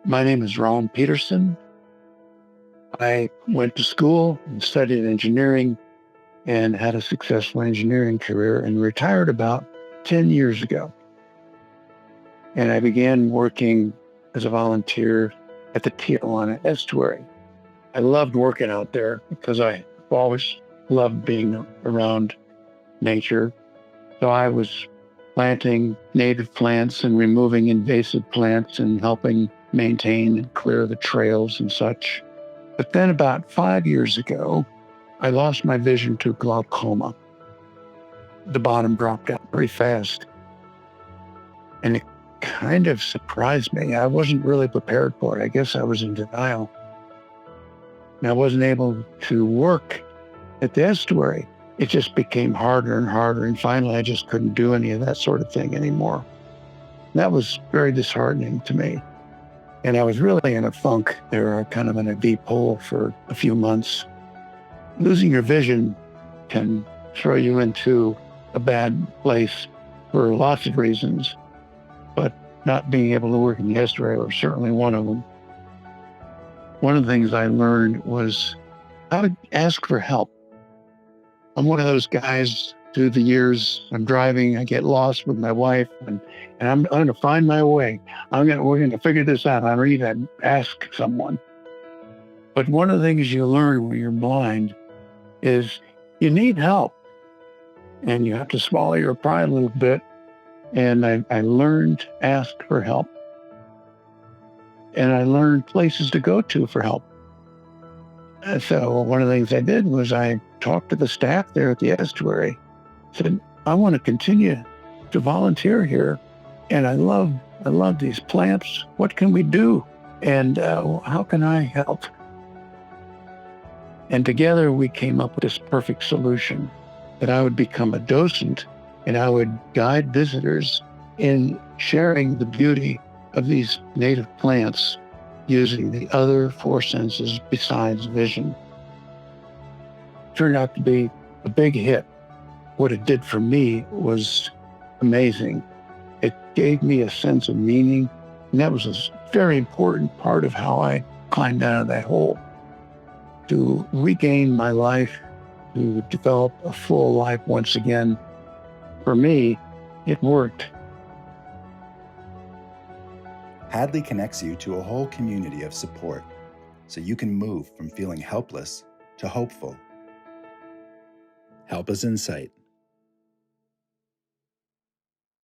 My name is Ron Peterson. I went to school and studied engineering and had a successful engineering career and retired about 10 years ago. And I began working as a volunteer at the Tijuana estuary. I loved working out there because I've always loved being around nature. So I was planting native plants and removing invasive plants and helping maintain and clear the trails and such. But then about 5 years ago, I lost my vision to glaucoma. The bottom dropped out very fast. And it kind of surprised me. I wasn't really prepared for it. I guess I was in denial. And I wasn't able to work at the estuary. It just became harder and harder. And finally, I just couldn't do any of that sort of thing anymore. That was very disheartening to me. And I was really in a funk there, kind of in a deep hole for a few months. Losing your vision can throw you into a bad place for lots of reasons, but not being able to work in the estuary was certainly one of them. One of the things I learned was how to ask for help. I'm one of those guys through the years. I'm driving, I get lost with my wife, and I'm going to find my way. We're going to figure this out. I need to ask someone. But one of the things you learn when you're blind is you need help, and you have to swallow your pride a little bit. And I learned to ask for help, and I learned places to go to for help. And so one of the things I did was I talked to the staff there at the estuary, said, I want to continue to volunteer here. And I love these plants. What can we do? And how can I help? And together we came up with this perfect solution that I would become a docent and I would guide visitors in sharing the beauty of these native plants using the other four senses besides vision. Turned out to be a big hit. What it did for me was amazing. It gave me a sense of meaning, and that was a very important part of how I climbed out of that hole. To regain my life, to develop a full life once again, for me, it worked. Hadley connects you to a whole community of support so you can move from feeling helpless to hopeful. Help is in sight.